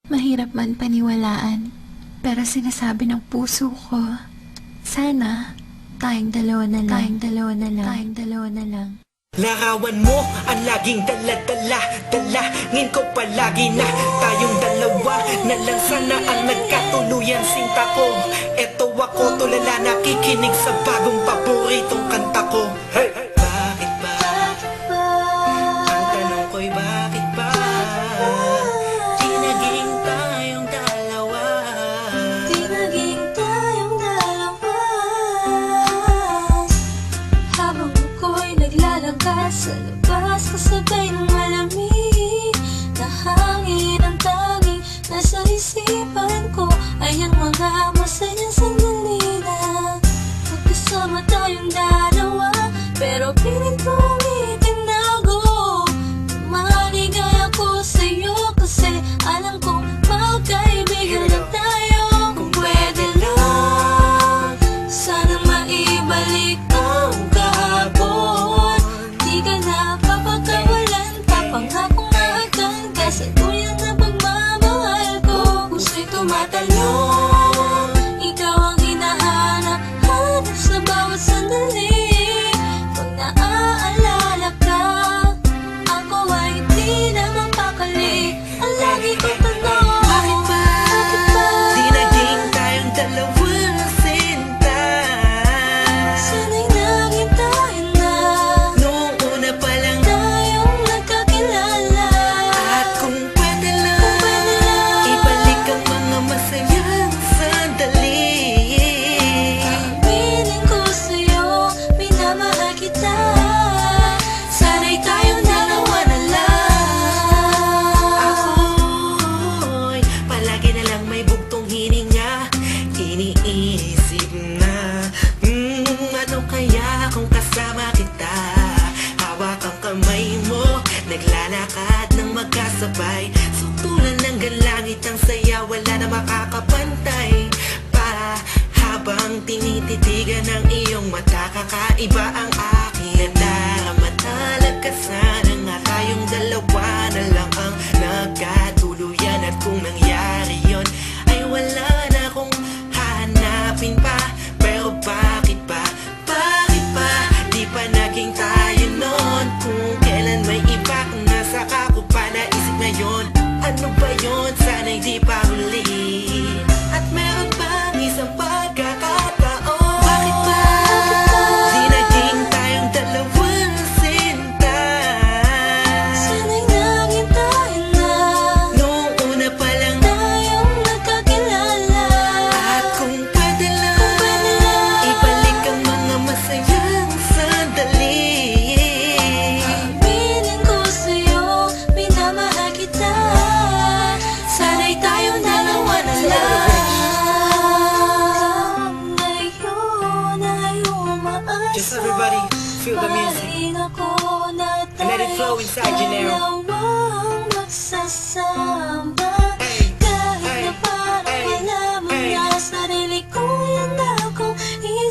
Mahirap man paniwalaan, pero sinasabi ng puso ko, sana tayong dalawa na lang, tayong dalawa na lang, tayong dalawa na lang. Larawan mo ang laging dala-dala, dalangin ko palagi na tayong dalawa na lang sana ang nagkatuluyan. Sinta ko, eto ako tulala, nakikinig sa bagong paboritong kanta ko. Hey! Bakit ba? Ang tanong ko'y bakit ba? Di naging tayong dalawa. Di naging tayong dalawa. Habang ako'y naglalakad sa labas, kasabay ng malamig na hangin, ang tanging nasa isipan ko ay ang mga masayang sandali na magkasama tayong dalawa. Pero pilit ko itinago, maligay ako sa'yo kasi alam kong magkaibigan lang tayo. Kung pwede lang, sana maibalik ang kahapon. Di ka na papagkawalan, papangako na hagdan ka sa tuyang na pagmamahal ko. Puso'y tumatalon, ikaw ang hinahanap-hanap sa bawat sandali. Pag naaalala ka, ako ay di na mapakali. Ang lagi kong tanong, bakit ba? Di naging tayong dalawa, sinta. Sana'y naging tayo na, Noong una pa lang, tayong nagkakilala. at kung pwede lang, ibalik ang mga masayang sandali. Piling ko sa'yo, minamahal kita. Sana'y tayong dalawa na lang. Ako'y palagi na lang may bugtong hininga, iniisip na ano kaya kung kasama kita. Hawak ang kamay mo, naglalakad ng magkasabay, sutulan ng galangit ang saya, wala na makakapantay pa. Habang tinititigan ng iyong mata, kakaiba ang aking darama. Talaga sana nga tayong dalawa na lang ang nagkatuluyan. At kung nangyari yon, ay wala na akong hahanapin pa. Pero bakit ba? Bakit ba? Di pa naging tayo noon. Kung kailan may iba kung nasa ko pa naisip ngayon. Ano ba yon? Sana'y di pa huli. At meron bang isang pagkakataon? Bakit ba? Di naging tayong dalawang sinta. Sana'y naging tayo na, Noong una pa lang, tayong nagkakilala. at kung pwede lang, ibalik ang mga masayang sandali. Piling ko sa'yo, minamahal kita. Sana'y tayong dalawa na lang. Ngayon ay umaasa, Just everybody feel the music. mahalin ako na And let it flow inside you now. dalawang magsasama. Hey, Kahit hey, na parang hey, wala mo hey. na, sarili ko lang akong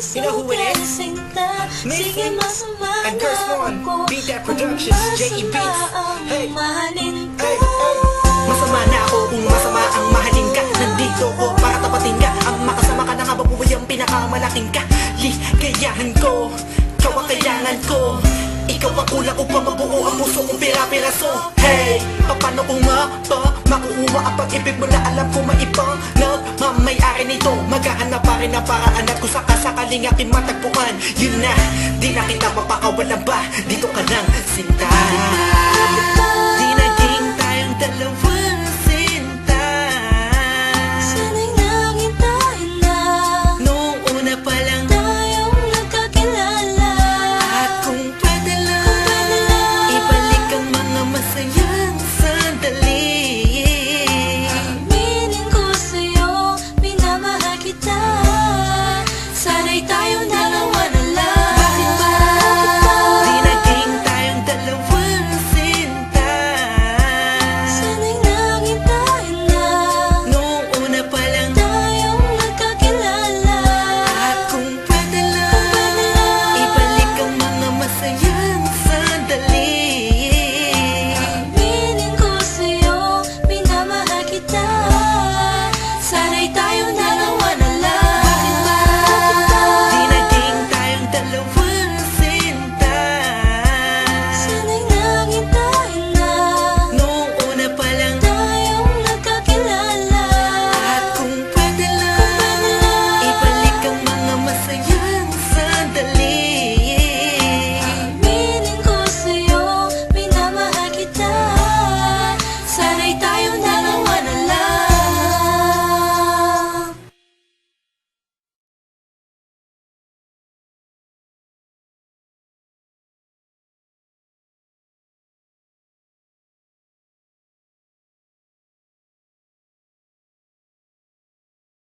You know who it is? sinta. Missy Sige, masama and na Curse One. ako Beat That kung Productions, J.E. masama Beats. ang Hey. mahalin ka. Hey, hey. Masama na ako kung masama ang mahalin ka. Nandito ko para tapatin ka. Ang makasama ka na nga babuhay ang pinakamalaking ka. Ligayahan ko, ikaw ang kailangan ko. Ikaw ang kulang upang mabuo ang puso kong pira-piraso. Hey, paano kung makukuha ang pag-ibig mo na alam ko maibang nagmamayari nito? Maghahanap pa rin ang paraan at kung sakasakaling aking matagpuan, yun na, di na kita mapakawalan ba? Dito ka lang, sinta.